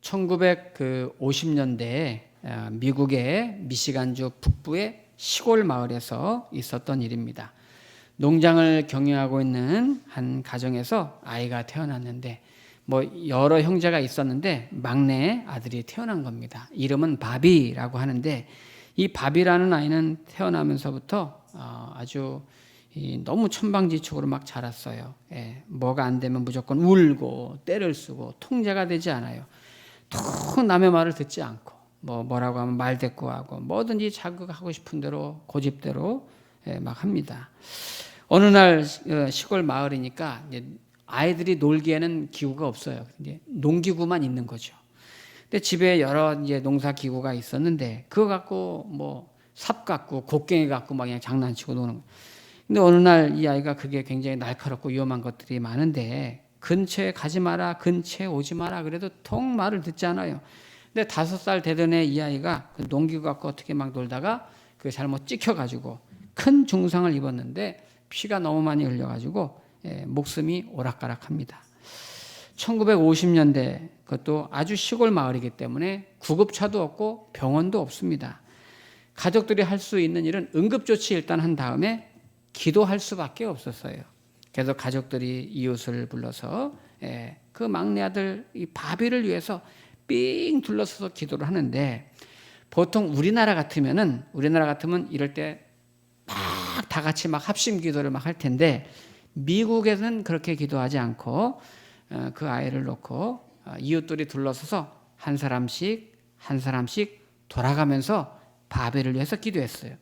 1950년대에 미국의 미시간주 북부의 시골 마을에서 있었던 일입니다. 농장을 경영하고 있는 한 가정에서 아이가 태어났는데 여러 형제가 있었는데 막내 아들이 태어난 겁니다. 이름은 바비라고 하는데 이 바비라는 아이는 태어나면서부터 아주 너무 천방지축으로 막 자랐어요. 뭐가 안 되면 무조건 울고 때를 쓰고 통제가 되지 않아요. 통 남의 말을 듣지 않고 뭐라고 하면 말대꾸하고 뭐든지 자극하고 싶은 대로 고집대로 막 합니다. 어느 날 시골 마을이니까 아이들이 놀기에는 기구가 없어요. 이제 농기구만 있는 거죠. 근데 집에 여러 농사 기구가 있었는데 그거 갖고 삽 갖고 곡괭이 갖고 막 그냥 장난치고 노는 거예요. 근데 어느 날 이 아이가 그게 굉장히 날카롭고 위험한 것들이 많은데 근처에 가지 마라, 근처에 오지 마라 그래도 통 말을 듣지 않아요. 근데 5살 되던 애 이 아이가 그 농기구 갖고 어떻게 막 놀다가 그게 잘못 찍혀가지고 큰 중상을 입었는데 피가 너무 많이 흘려가지고 목숨이 오락가락합니다. 1950년대 그것도 아주 시골 마을이기 때문에 구급차도 없고 병원도 없습니다. 가족들이 할 수 있는 일은 응급조치 일단 한 다음에 기도할 수밖에 없었어요. 그래서 가족들이 이웃을 불러서 그 막내 아들 이 바비를 위해서 삥 둘러서서 기도를 하는데 보통 우리나라 같으면 이럴 때 막 다 같이 막 합심 기도를 막 할 텐데 미국에서는 그렇게 기도하지 않고 그 아이를 놓고 이웃들이 둘러서서 한 사람씩 돌아가면서 바비를 위해서 기도했어요.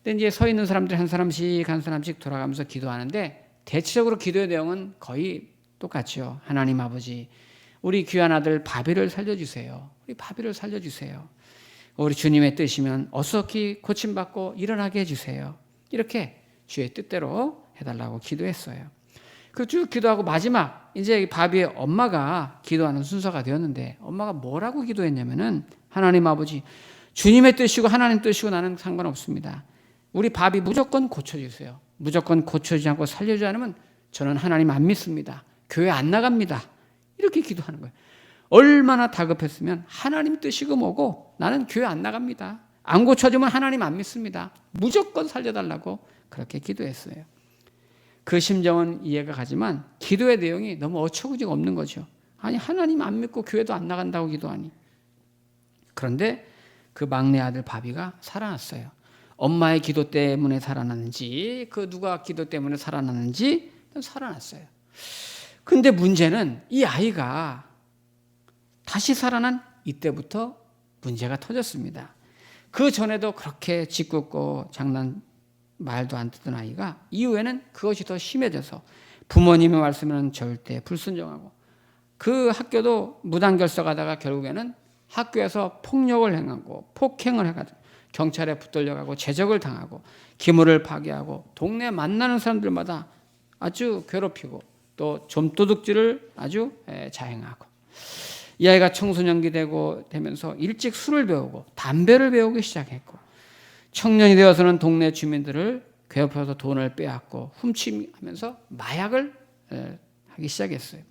근데 이제 서 있는 사람들이 한 사람씩 돌아가면서 기도하는데 대체적으로 기도의 내용은 거의 똑같죠. 하나님 아버지, 우리 귀한 아들 바비를 살려주세요. 우리 바비를 살려주세요. 우리 주님의 뜻이면 어석히 고침받고 일어나게 해주세요. 이렇게 주의 뜻대로 해달라고 기도했어요. 그 쭉 기도하고 마지막 이제 바비의 엄마가 기도하는 순서가 되었는데 엄마가 뭐라고 기도했냐면은 하나님 아버지, 주님의 뜻이고 하나님 뜻이고 나는 상관없습니다. 우리 바비 무조건 고쳐주세요. 무조건 고쳐주지 않고 살려주지 않으면 저는 하나님 안 믿습니다. 교회 안 나갑니다. 이렇게 기도하는 거예요. 얼마나 다급했으면 하나님 뜻이고 뭐고 나는 교회 안 나갑니다. 안 고쳐주면 하나님 안 믿습니다. 무조건 살려달라고 그렇게 기도했어요. 그 심정은 이해가 가지만 기도의 내용이 너무 어처구니가 없는 거죠. 아니 하나님 안 믿고 교회도 안 나간다고 기도하니. 그런데 그 막내 아들 바비가 살아났어요. 엄마의 기도 때문에 살아났는지 그 누가 기도 때문에 살아났는지 살아났어요. 근데 문제는 이 아이가 다시 살아난 이때부터 문제가 터졌습니다. 그 전에도 그렇게 짓궂고 말도 안 듣던 아이가 이후에는 그것이 더 심해져서 부모님의 말씀에는 절대 불순종하고 그 학교도 무단결석하다가 결국에는 학교에서 폭력을 행하고 폭행을 해가지고 경찰에 붙들려가고 제적을 당하고 기물을 파괴하고 동네 만나는 사람들마다 아주 괴롭히고 또 좀도둑질을 아주 자행하고 이 아이가 청소년기 되면서 일찍 술을 배우고 담배를 배우기 시작했고 청년이 되어서는 동네 주민들을 괴롭혀서 돈을 빼앗고 훔치면서 마약을 하기 시작했어요.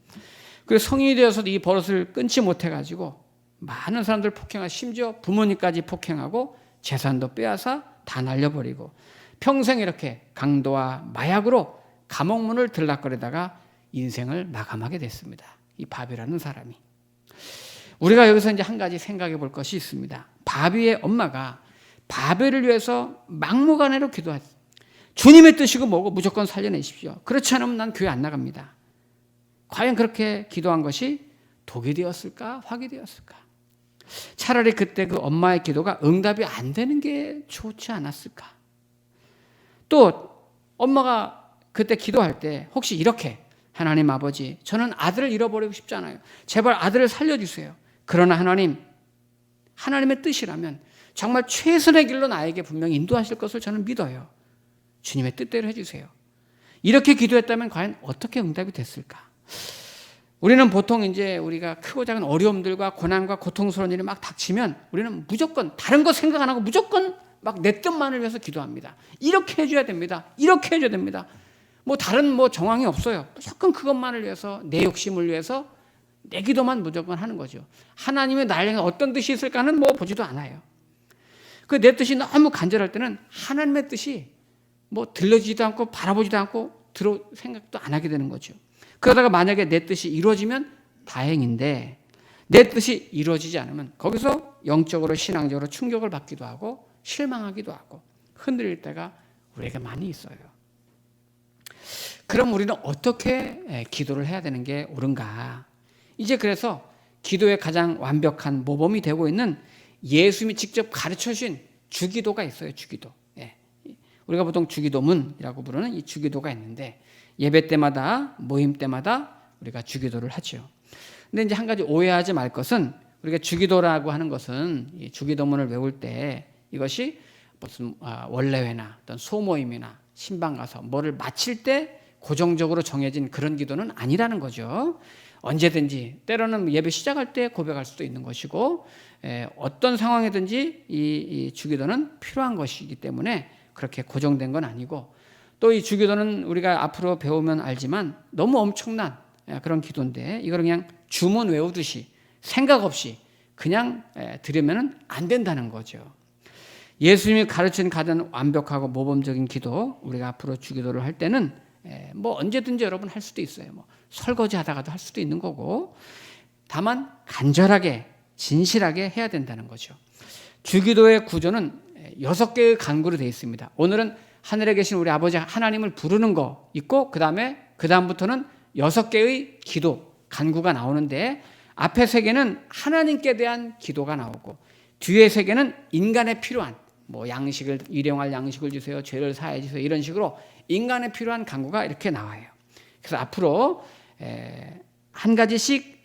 그리고 성인이 되어서도 이 버릇을 끊지 못해가지고 많은 사람들을 폭행하고 심지어 부모님까지 폭행하고 재산도 빼앗아 다 날려버리고 평생 이렇게 강도와 마약으로 감옥문을 들락거리다가 인생을 마감하게 됐습니다. 이 바비라는 사람이. 우리가 여기서 이제 한 가지 생각해 볼 것이 있습니다. 바비의 엄마가 바비를 위해서 막무가내로 기도했어요. 주님의 뜻이고 뭐고 무조건 살려내십시오. 그렇지 않으면 난 교회 안 나갑니다. 과연 그렇게 기도한 것이 독이 되었을까? 화기 되었을까? 차라리 그때 그 엄마의 기도가 응답이 안 되는 게 좋지 않았을까? 또 엄마가 그때 기도할 때 혹시 이렇게 하나님 아버지, 저는 아들을 잃어버리고 싶지 않아요. 제발 아들을 살려주세요. 그러나 하나님의 뜻이라면 정말 최선의 길로 나에게 분명히 인도하실 것을 저는 믿어요. 주님의 뜻대로 해주세요. 이렇게 기도했다면 과연 어떻게 응답이 됐을까? 우리는 보통 이제 우리가 크고 작은 어려움들과 고난과 고통스러운 일이 막 닥치면 우리는 무조건 다른 거 생각 안 하고 무조건 막 내 뜻만을 위해서 기도합니다. 이렇게 해줘야 됩니다. 이렇게 해줘야 됩니다. 다른 정황이 없어요. 무조건 그것만을 위해서 내 욕심을 위해서 내 기도만 무조건 하는 거죠. 하나님의 나를 향해 어떤 뜻이 있을까는 뭐 보지도 않아요. 그 내 뜻이 너무 간절할 때는 하나님의 뜻이 뭐 들려지지도 않고 바라보지도 않고 생각도 안 하게 되는 거죠. 그러다가 만약에 내 뜻이 이루어지면 다행인데 내 뜻이 이루어지지 않으면 거기서 영적으로 신앙적으로 충격을 받기도 하고 실망하기도 하고 흔들릴 때가 우리에게 많이 있어요. 그럼 우리는 어떻게 기도를 해야 되는 게 옳은가? 이제 그래서 기도의 가장 완벽한 모범이 되고 있는 예수님이 직접 가르쳐 주신 주기도가 있어요. 주기도. 우리가 보통 주기도문이라고 부르는 이 주기도가 있는데 예배 때마다 모임 때마다 우리가 주기도를 하죠. 근데 이제 한 가지 오해하지 말 것은 우리가 주기도라고 하는 것은 이 주기도문을 외울 때 이것이 무슨 원래회나 어떤 소모임이나 신방 가서 뭐를 마칠 때 고정적으로 정해진 그런 기도는 아니라는 거죠. 언제든지 때로는 예배 시작할 때 고백할 수도 있는 것이고 어떤 상황이든지 이 주기도는 필요한 것이기 때문에 그렇게 고정된 건 아니고 또 이 주기도는 우리가 앞으로 배우면 알지만 너무 엄청난 그런 기도인데 이걸 그냥 주문 외우듯이 생각 없이 그냥 들으면 안 된다는 거죠. 예수님이 가르친 가장 완벽하고 모범적인 기도 우리가 앞으로 주기도를 할 때는 뭐 언제든지 여러분 할 수도 있어요. 뭐 설거지 하다가도 할 수도 있는 거고 다만 간절하게 진실하게 해야 된다는 거죠. 주기도의 구조는 6개의 간구로 되어 있습니다. 오늘은 하늘에 계신 우리 아버지 하나님을 부르는 거 있고 그다음부터는 6개의 기도 간구가 나오는데 앞에 3개는 하나님께 대한 기도가 나오고 뒤에 3개는 인간에 필요한 뭐 일용할 양식을 주세요, 죄를 사하여 주세요 이런 식으로 인간에 필요한 간구가 이렇게 나와요. 그래서 앞으로 한 가지씩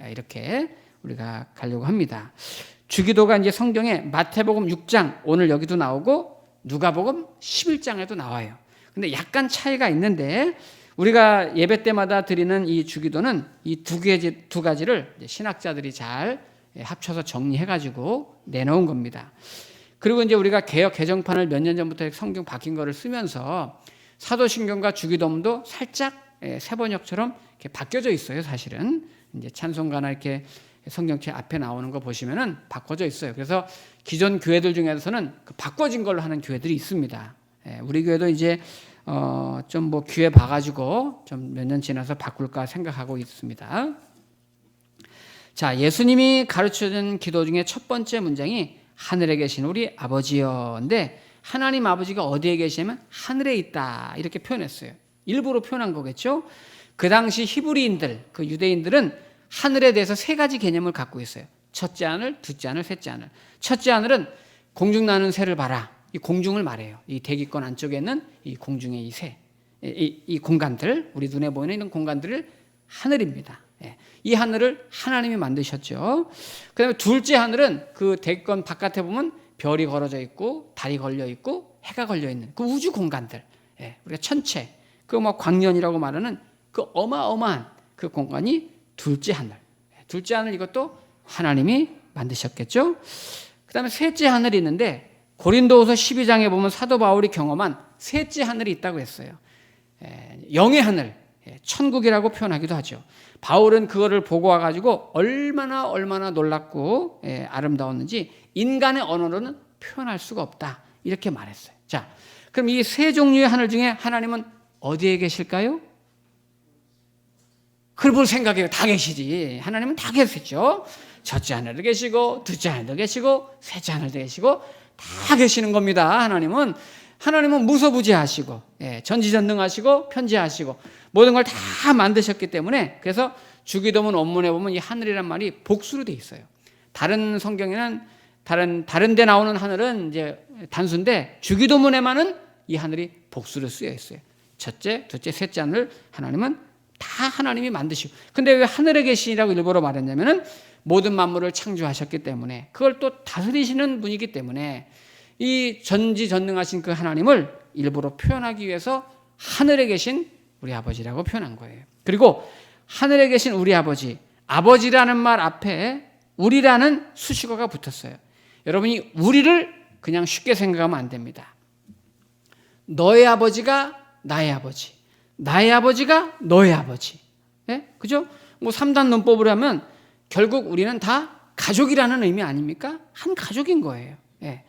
이렇게 우리가 가려고 합니다. 주기도가 이제 성경에 마태복음 6장 오늘 여기도 나오고 누가복음 11장에도 나와요. 근데 약간 차이가 있는데 우리가 예배 때마다 드리는 이 주기도는 이 두 가지를 신학자들이 잘 합쳐서 정리해가지고 내놓은 겁니다. 그리고 이제 우리가 개역 개정판을 몇 년 전부터 성경 바뀐 거를 쓰면서 사도신경과 주기도문도 살짝 세번역처럼 이렇게 바뀌어져 있어요. 사실은 이제 찬송가나 이렇게 성경책 앞에 나오는 거 보시면은 바꿔져 있어요. 그래서 기존 교회들 중에서는 바꿔진 걸로 하는 교회들이 있습니다. 우리 교회도 이제 좀 뭐 기회 봐가지고 좀 몇 년 지나서 바꿀까 생각하고 있습니다. 자, 예수님이 가르쳐준 기도 중에 첫 번째 문장이 하늘에 계신 우리 아버지여인데 하나님 아버지가 어디에 계시냐면 하늘에 있다 이렇게 표현했어요. 일부러 표현한 거겠죠. 그 당시 히브리인들, 그 유대인들은 하늘에 대해서 3가지 개념을 갖고 있어요. 첫째 하늘, 둘째 하늘, 셋째 하늘. 첫째 하늘은 공중 나는 새를 봐라. 이 공중을 말해요. 이 대기권 안쪽에 있는 이 공중의 이 새, 이 공간들, 우리 눈에 보이는 이런 공간들을 하늘입니다. 이 하늘을 하나님이 만드셨죠. 그다음에 둘째 하늘은 그 대기권 바깥에 보면 별이 걸어져 있고 달이 걸려 있고 해가 걸려 있는 그 우주 공간들, 우리가 천체, 그 뭐 광년이라고 말하는 그 어마어마한 그 공간이 둘째 하늘. 둘째 하늘 이것도 하나님이 만드셨겠죠. 그 다음에 셋째 하늘이 있는데 고린도후서 12장에 보면 사도 바울이 경험한 셋째 하늘이 있다고 했어요. 영의 하늘, 천국이라고 표현하기도 하죠. 바울은 그거를 보고 와가지고 얼마나 놀랍고 아름다웠는지 인간의 언어로는 표현할 수가 없다 이렇게 말했어요. 자, 그럼 이 세 종류의 하늘 중에 하나님은 어디에 계실까요? 그걸 뭘 생각해요. 다 계시지. 하나님은 다 계시죠. 첫째 하늘도 계시고 둘째 하늘도 계시고 셋째 하늘도 계시고 다 계시는 겁니다. 하나님은 무소부지하시고 전지전능하시고 편지하시고 모든 걸 다 만드셨기 때문에 그래서 주기도문 원문에 보면 이 하늘이란 말이 복수로 돼 있어요. 다른 성경에는 다른 데 나오는 하늘은 이제 단수인데 주기도문에만은 이 하늘이 복수로 쓰여 있어요. 첫째, 둘째, 셋째 하늘 하나님은 다 하나님이 만드시고 근데 왜 하늘에 계시라고 일부러 말했냐면은 모든 만물을 창조하셨기 때문에 그걸 또 다스리시는 분이기 때문에 이 전지전능하신 그 하나님을 일부러 표현하기 위해서 하늘에 계신 우리 아버지라고 표현한 거예요. 그리고 하늘에 계신 우리 아버지라는 말 앞에 우리라는 수식어가 붙었어요. 여러분이 우리를 그냥 쉽게 생각하면 안 됩니다. 너의 아버지가 나의 아버지, 나의 아버지가 너의 아버지. 그죠? 뭐 3단 논법으로 하면 결국 우리는 다 가족이라는 의미 아닙니까? 한 가족인 거예요. 예.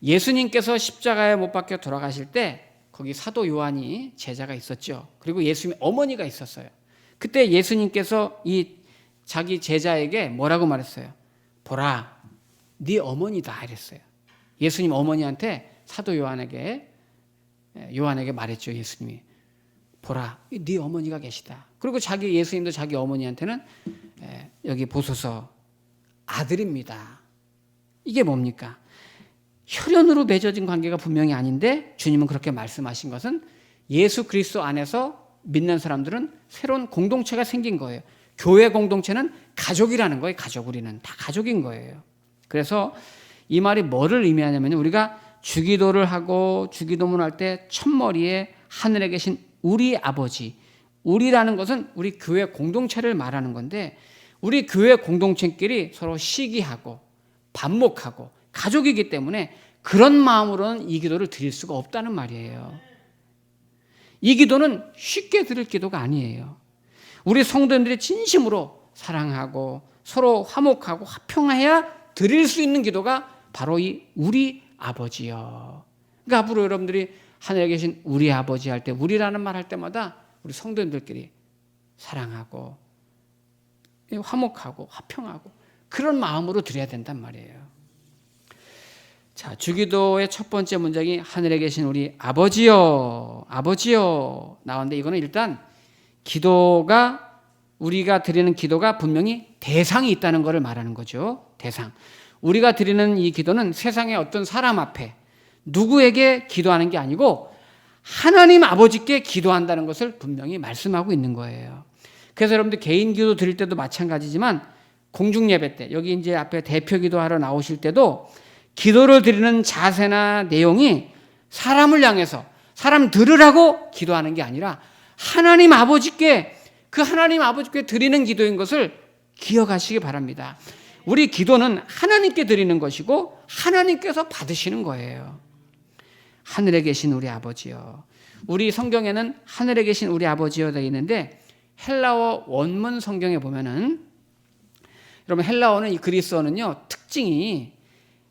예수님께서 십자가에 못 박혀 돌아가실 때 거기 사도 요한이 제자가 있었죠. 그리고 예수님의 어머니가 있었어요. 그때 예수님께서 이 자기 제자에게 뭐라고 말했어요? 보라, 네 어머니다 이랬어요. 예수님 어머니한테 사도 요한에게 말했죠. 예수님이 보라, 네 어머니가 계시다. 그리고 예수님도 자기 어머니한테는 여기 보소서 아들입니다. 이게 뭡니까? 혈연으로 맺어진 관계가 분명히 아닌데 주님은 그렇게 말씀하신 것은 예수 그리스도 안에서 믿는 사람들은 새로운 공동체가 생긴 거예요. 교회 공동체는 가족이라는 거예요. 우리는 다 가족인 거예요. 그래서 이 말이 뭐를 의미하냐면 우리가 주기도를 하고 주기도문 할 때 첫머리에 하늘에 계신 우리 아버지, 우리라는 것은 우리 교회 공동체를 말하는 건데 우리 교회 공동체끼리 서로 시기하고 반목하고 가족이기 때문에 그런 마음으로는 이 기도를 드릴 수가 없다는 말이에요. 이 기도는 쉽게 드릴 기도가 아니에요. 우리 성도님들이 진심으로 사랑하고 서로 화목하고 화평해야 드릴 수 있는 기도가 바로 이 우리 아버지요. 그러니까 앞으로 여러분들이 하늘에 계신 우리 아버지 할 때 우리라는 말 할 때마다 우리 성도님들끼리 사랑하고 화목하고 화평하고 그런 마음으로 드려야 된단 말이에요. 자, 주기도의 첫 번째 문장이 하늘에 계신 우리 아버지요, 아버지요 나왔는데 이거는 일단 기도가 우리가 드리는 기도가 분명히 대상이 있다는 것을 말하는 거죠. 대상. 우리가 드리는 이 기도는 세상의 어떤 사람 앞에 누구에게 기도하는 게 아니고 하나님 아버지께 기도한다는 것을 분명히 말씀하고 있는 거예요. 그래서 여러분들 개인 기도 드릴 때도 마찬가지지만 공중 예배 때 여기 이제 앞에 대표 기도하러 나오실 때도 기도를 드리는 자세나 내용이 사람을 향해서 사람 들으라고 기도하는 게 아니라 하나님 아버지께 드리는 기도인 것을 기억하시기 바랍니다. 우리 기도는 하나님께 드리는 것이고 하나님께서 받으시는 거예요. 하늘에 계신 우리 아버지요. 우리 성경에는 하늘에 계신 우리 아버지요 되어 있는데 헬라어 원문 성경에 보면은 여러분 헬라어는 이 그리스어는요 특징이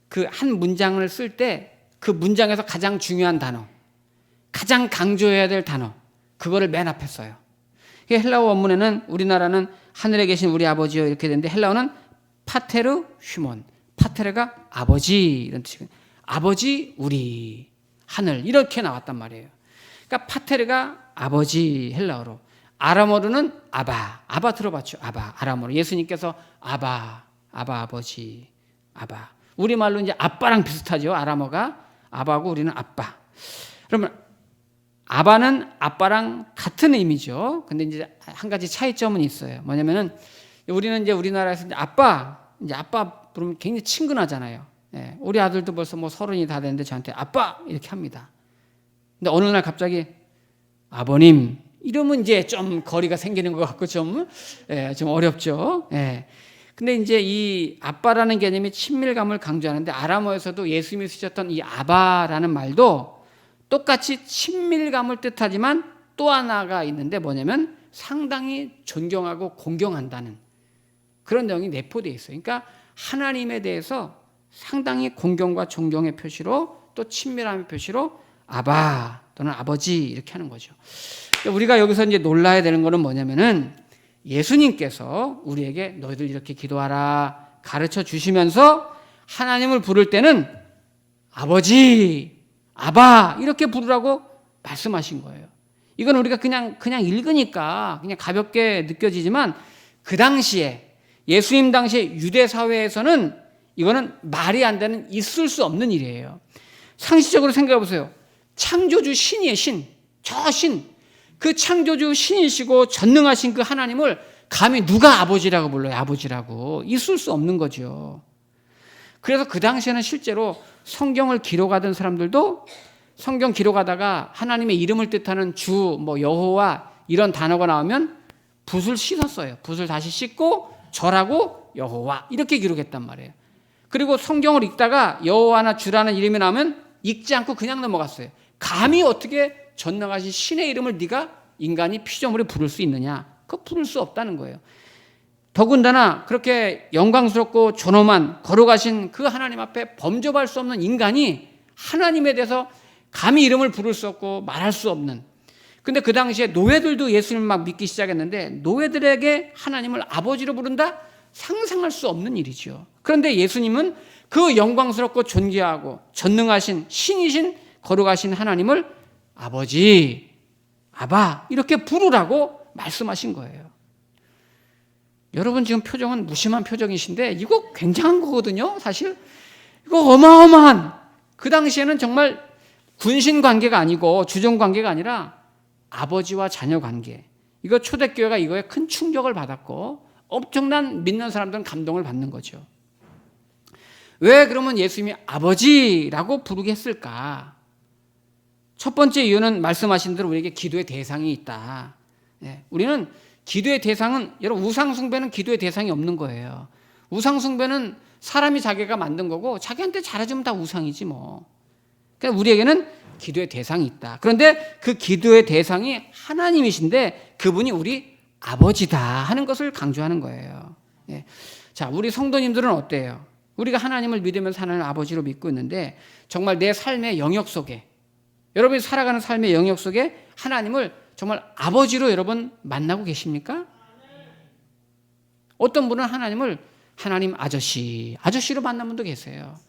그 한 문장을 쓸 때 그 문장에서 가장 중요한 단어, 가장 강조해야 될 단어, 그거를 맨 앞에 써요. 헬라어 원문에는 우리나라는 하늘에 계신 우리 아버지요 이렇게 되는데 헬라어는 파테르 휴몬, 파테르가 아버지 이런 뜻이거든요. 아버지 우리 하늘 이렇게 나왔단 말이에요. 그러니까 파테르가 아버지 헬라어로, 아람어로는 아바 들어봤죠? 아람어로 예수님께서 아바 아버지 아바. 우리말로 이제 아빠랑 비슷하죠. 아람어가 아바고 우리는 아빠. 그러면 아바는 아빠랑 같은 의미죠. 근데 이제 한 가지 차이점은 있어요. 뭐냐면은 우리는 이제 우리나라에서 이제 아빠 부르면 굉장히 친근하잖아요. 예, 우리 아들도 벌써 뭐 30이 다 됐는데 저한테 아빠 이렇게 합니다. 근데 어느 날 갑자기 아버님 이러면 이제 좀 거리가 생기는 것 같고 좀 어렵죠. 예. 근데 이제 이 아빠라는 개념이 친밀감을 강조하는데 아람어에서도 예수님이 쓰셨던 이 아바라는 말도 똑같이 친밀감을 뜻하지만 또 하나가 있는데 뭐냐면 상당히 존경하고 공경한다는 그런 내용이 내포되어 있어요. 그러니까 하나님에 대해서 상당히 공경과 존경의 표시로 또 친밀함의 표시로 아바 또는 아버지 이렇게 하는 거죠. 우리가 여기서 이제 놀라야 되는 거는 뭐냐면은 예수님께서 우리에게 너희들 이렇게 기도하라 가르쳐 주시면서 하나님을 부를 때는 아버지, 아바 이렇게 부르라고 말씀하신 거예요. 이건 우리가 그냥 읽으니까 그냥 가볍게 느껴지지만 그 당시에 예수님 당시에 유대 사회에서는 이거는 말이 안 되는 있을 수 없는 일이에요. 상식적으로 생각해 보세요. 창조주 신이에요, 신. 저 신. 그 창조주 신이시고 전능하신 그 하나님을 감히 누가 아버지라고 불러요? 아버지라고. 있을 수 없는 거죠. 그래서 그 당시에는 실제로 성경을 기록하던 사람들도 성경 기록하다가 하나님의 이름을 뜻하는 주, 여호와 이런 단어가 나오면 붓을 씻었어요. 붓을 다시 씻고 절하고 여호와 이렇게 기록했단 말이에요. 그리고 성경을 읽다가 여호와나 주라는 이름이 나오면 읽지 않고 그냥 넘어갔어요. 감히 어떻게 전능하신 신의 이름을 네가 인간이 피조물에 부를 수 있느냐? 그거 부를 수 없다는 거예요. 더군다나 그렇게 영광스럽고 존엄한 거룩하신 그 하나님 앞에 범접할 수 없는 인간이 하나님에 대해서 감히 이름을 부를 수 없고 말할 수 없는, 근데 그 당시에 노예들도 예수님을 막 믿기 시작했는데 노예들에게 하나님을 아버지로 부른다? 상상할 수 없는 일이죠. 그런데 예수님은 그 영광스럽고 존귀하고 전능하신 신이신 거룩하신 하나님을 아버지, 아바 이렇게 부르라고 말씀하신 거예요. 여러분 지금 표정은 무심한 표정이신데 이거 굉장한 거거든요. 사실 이거 어마어마한, 그 당시에는 정말 군신 관계가 아니고 주종 관계가 아니라 아버지와 자녀 관계, 이거 초대교회가 이거에 큰 충격을 받았고 엄청난 믿는 사람들은 감동을 받는 거죠. 왜 그러면 예수님이 아버지라고 부르게 했을까? 첫 번째 이유는 말씀하신 대로 우리에게 기도의 대상이 있다. 우리는 기도의 대상은, 여러분 우상 숭배는 기도의 대상이 없는 거예요. 우상 숭배는 사람이 자기가 만든 거고 자기한테 잘해주면 다 우상이지 뭐. 그러니까 우리에게는 기도의 대상이 있다. 그런데 그 기도의 대상이 하나님이신데 그분이 우리 아버지다 하는 것을 강조하는 거예요. 자, 우리 성도님들은 어때요? 우리가 하나님을 믿으면서 하나님을 아버지로 믿고 있는데 정말 내 삶의 영역 속에, 여러분이 살아가는 삶의 영역 속에 하나님을 정말 아버지로 여러분 만나고 계십니까? 어떤 분은 하나님을 하나님 아저씨로 만난 분도 계세요.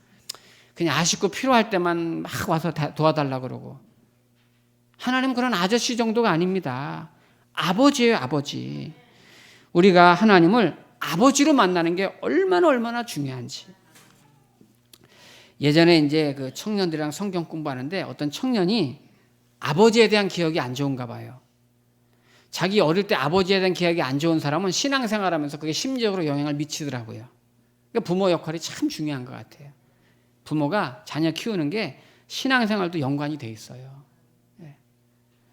그냥 아쉽고 필요할 때만 막 와서 도와달라고 그러고. 하나님 그런 아저씨 정도가 아닙니다. 아버지예요, 아버지. 우리가 하나님을 아버지로 만나는 게 얼마나 중요한지. 예전에 이제 그 청년들이랑 성경 공부하는데 어떤 청년이 아버지에 대한 기억이 안 좋은가 봐요. 자기 어릴 때 아버지에 대한 기억이 안 좋은 사람은 신앙생활하면서 그게 심리적으로 영향을 미치더라고요. 그러니까 부모 역할이 참 중요한 것 같아요. 부모가 자녀 키우는 게 신앙생활도 연관이 돼 있어요.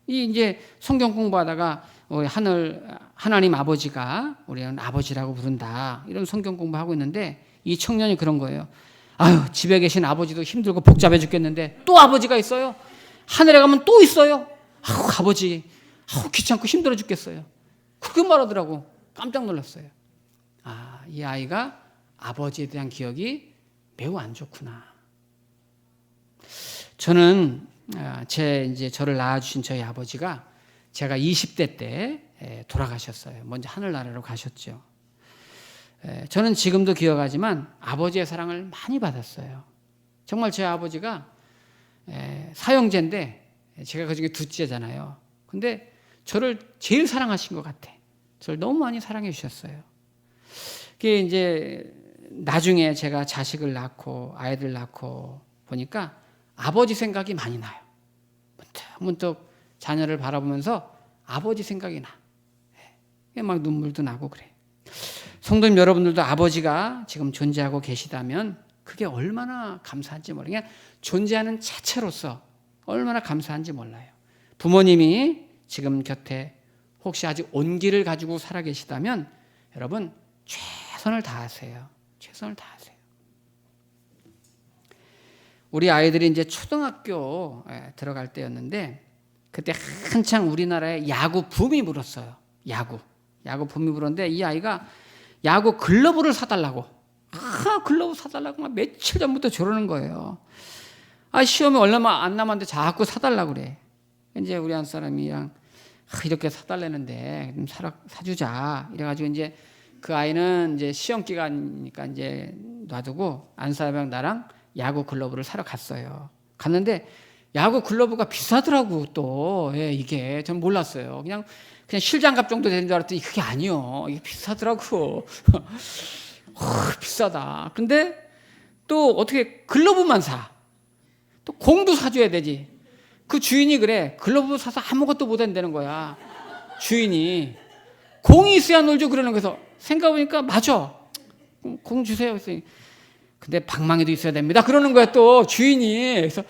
이 이제 성경 공부하다가 하나님 아버지가 우리는 아버지라고 부른다, 이런 성경 공부하고 있는데 이 청년이 그런 거예요. 아유, 집에 계신 아버지도 힘들고 복잡해 죽겠는데 또 아버지가 있어요? 하늘에 가면 또 있어요? 아우, 아버지, 아우, 귀찮고 힘들어 죽겠어요. 그렇게 말하더라고. 깜짝 놀랐어요. 아, 이 아이가 아버지에 대한 기억이 매우 안 좋구나. 저는 이제 저를 낳아주신 저희 아버지가 제가 20대 때 돌아가셨어요. 먼저 하늘나라로 가셨죠. 저는 지금도 기억하지만 아버지의 사랑을 많이 받았어요. 정말 제 아버지가 사형제인데 제가 그중에 둘째잖아요. 근데 저를 제일 사랑하신 것 같아. 저를 너무 많이 사랑해 주셨어요. 그게 이제 나중에 제가 자식을 낳고 아이들 낳고 보니까 아버지 생각이 많이 나요. 문득 자녀를 바라보면서 아버지 생각이 나. 막 눈물도 나고 그래. 성도님 여러분들도 아버지가 지금 존재하고 계시다면 그게 얼마나 감사한지 몰라요. 그냥 존재하는 자체로서 얼마나 감사한지 몰라요. 부모님이 지금 곁에 혹시 아직 온기를 가지고 살아 계시다면 여러분 최선을 다하세요. 최선을 다하세요. 우리 아이들이 이제 초등학교 들어갈 때였는데 그때 한창 우리나라에 야구 붐이 불었어요. 야구 붐이 불었는데 이 아이가 야구 글러브를 사달라고, 글러브 사달라고 막 며칠 전부터 저러는 거예요. 시험이 얼마 안 남았는데 자꾸 사달라고 그래. 이제 우리 한 사람이랑 이렇게 사달라는데 좀 사주자. 이래가지고 이제 그 아이는 이제 시험 기간이니까 이제 놔두고 안 사람이랑 나랑 야구 글러브를 사러 갔어요. 갔는데 야구 글러브가 비싸더라고 또. 이게 전 몰랐어요. 그냥 실장갑 정도 되는 줄 알았더니 그게 아니요. 이게 비싸더라고. 비싸다. 근데 또 어떻게 글러브만 사? 또 공도 사줘야 되지. 그 주인이 그래. 글러브 사서 아무것도 못 한다는 거야. 주인이. 공이 있어야 놀죠. 그러는 거에서 생각해보니까 맞아. 공 주세요. 근데 방망이도 있어야 됩니다. 그러는 거야 또 주인이. 그래서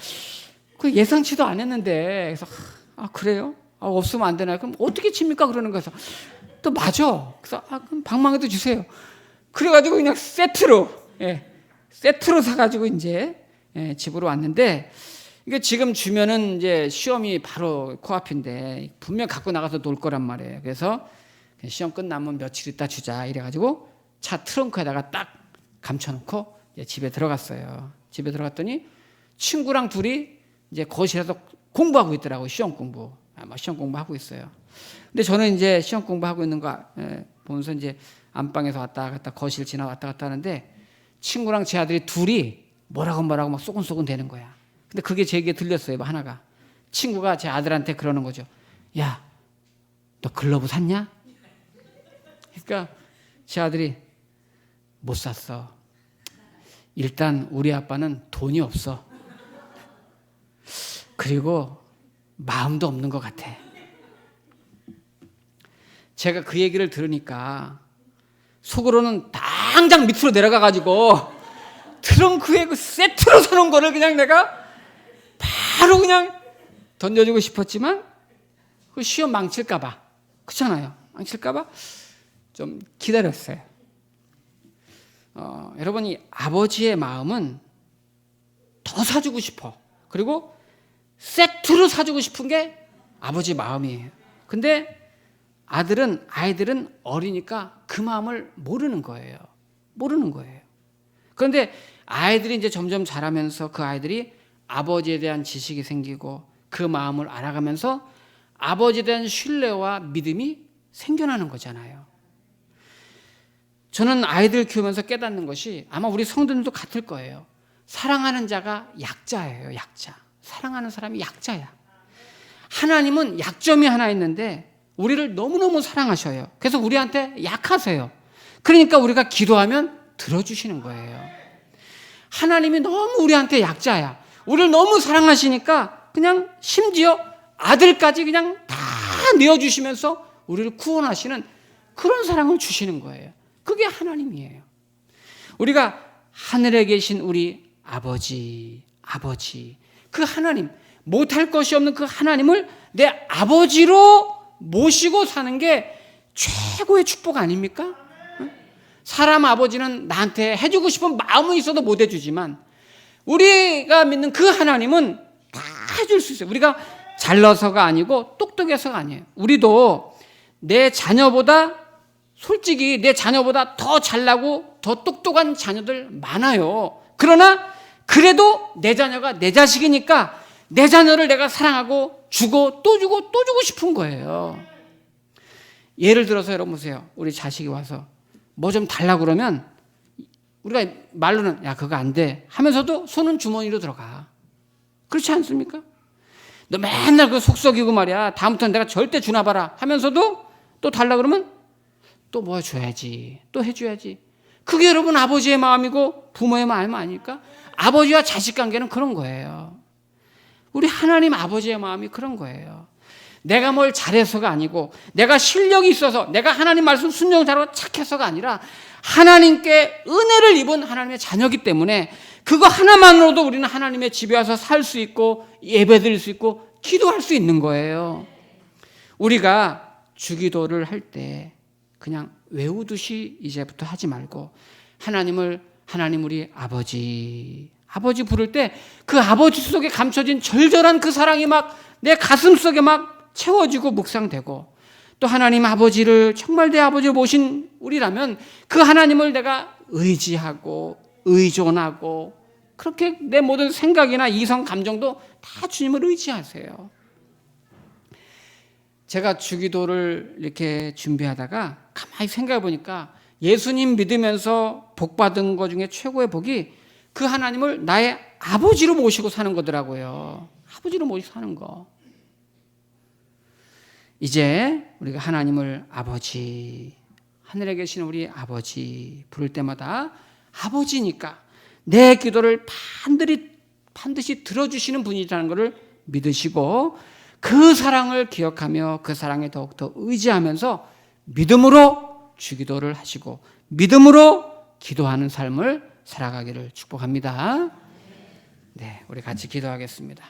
그 예상치도 안 했는데 그래서 그래요? 없으면 안 되나요? 그럼 어떻게 칩니까? 그러는 거에서 또 맞아. 그래서 그럼 방망이도 주세요. 그래가지고 그냥 세트로 사가지고 이제 집으로 왔는데 이게 지금 주면은 이제 시험이 바로 코앞인데 분명 갖고 나가서 놀 거란 말이에요. 그래서 시험 끝나면 며칠 있다 주자 이래가지고 차 트렁크에다가 딱 감춰놓고 이제 집에 들어갔어요. 집에 들어갔더니 친구랑 둘이 이제 거실에서 공부하고 있더라고요. 시험 공부. 시험 공부하고 있어요. 근데 저는 이제 시험 공부하고 있는 거 보면서 이제 안방에서 왔다 갔다 거실 지나 왔다 갔다 하는데 친구랑 제 아들이 둘이 뭐라고 막 쏘근쏘근 되는 거야. 근데 그게 제게 들렸어요. 하나가. 친구가 제 아들한테 그러는 거죠. 야, 너 글러브 샀냐? 그러니까 제 아들이 못 샀어. 일단 우리 아빠는 돈이 없어. 그리고 마음도 없는 것 같아. 제가 그 얘기를 들으니까 속으로는 당장 밑으로 내려가가지고 트렁크에 그 세트로 사놓은 거를 그냥 내가 바로 그냥 던져주고 싶었지만 그 시험 망칠까봐, 그렇잖아요. 망칠까봐 좀 기다렸어요. 여러분이 아버지의 마음은 더 사주고 싶어. 그리고 세트로 사주고 싶은 게 아버지 마음이에요. 근데 아이들은 어리니까 그 마음을 모르는 거예요. 모르는 거예요. 그런데 아이들이 이제 점점 자라면서 그 아이들이 아버지에 대한 지식이 생기고 그 마음을 알아가면서 아버지에 대한 신뢰와 믿음이 생겨나는 거잖아요. 저는 아이들 키우면서 깨닫는 것이 아마 우리 성도들도 같을 거예요. 사랑하는 자가 약자예요. 약자. 사랑하는 사람이 약자야. 하나님은 약점이 하나 있는데 우리를 너무너무 사랑하셔요. 그래서 우리한테 약하세요. 그러니까 우리가 기도하면 들어주시는 거예요. 하나님이 너무 우리한테 약자야. 우리를 너무 사랑하시니까 그냥 심지어 아들까지 그냥 다 내어주시면서 우리를 구원하시는 그런 사랑을 주시는 거예요. 그게 하나님이에요. 우리가 하늘에 계신 우리 아버지, 그 하나님, 못할 것이 없는 그 하나님을 내 아버지로 모시고 사는 게 최고의 축복 아닙니까? 사람 아버지는 나한테 해주고 싶은 마음은 있어도 못 해주지만 우리가 믿는 그 하나님은 다 해줄 수 있어요. 우리가 잘나서가 아니고 똑똑해서가 아니에요. 우리도 내 자녀보다 솔직히 내 자녀보다 더 잘나고 더 똑똑한 자녀들 많아요. 그러나 그래도 내 자녀가 내 자식이니까 내 자녀를 내가 사랑하고 주고 또 주고 또 주고 싶은 거예요. 예를 들어서 여러분 보세요. 우리 자식이 와서 뭐 좀 달라고 그러면 우리가 말로는 야 그거 안 돼 하면서도 손은 주머니로 들어가. 그렇지 않습니까? 너 맨날 그 속썩이고 말이야. 다음부터는 내가 절대 주나 봐라 하면서도 또 달라고 그러면 또 뭐 줘야지. 또 해줘야지. 그게 여러분 아버지의 마음이고 부모의 마음 아닐까? 아버지와 자식 관계는 그런 거예요. 우리 하나님 아버지의 마음이 그런 거예요. 내가 뭘 잘해서가 아니고 내가 실력이 있어서 내가 하나님 말씀 순종 잘하고 착해서가 아니라 하나님께 은혜를 입은 하나님의 자녀이기 때문에 그거 하나만으로도 우리는 하나님의 집에 와서 살 수 있고 예배드릴 수 있고 기도할 수 있는 거예요. 우리가 주기도를 할 때 그냥 외우듯이 이제부터 하지 말고 하나님 우리 아버지 부를 때 그 아버지 속에 감춰진 절절한 그 사랑이 막 내 가슴 속에 막 채워지고 묵상되고 또 하나님 아버지를 정말 내 아버지를 모신 우리라면 그 하나님을 내가 의지하고 의존하고 그렇게 내 모든 생각이나 이성 감정도 다 주님을 의지하세요. 제가 주기도를 이렇게 준비하다가 가만히 생각해 보니까 예수님 믿으면서 복 받은 것 중에 최고의 복이 그 하나님을 나의 아버지로 모시고 사는 거더라고요. 아버지로 모시고 사는 거. 이제 우리가 하나님을 아버지, 하늘에 계신 우리 아버지 부를 때마다 아버지니까 내 기도를 반드시 들어주시는 분이라는 것을 믿으시고 그 사랑을 기억하며 그 사랑에 더욱더 의지하면서 믿음으로 주기도를 하시고 믿음으로 기도하는 삶을 살아가기를 축복합니다. 네, 우리 같이 기도하겠습니다.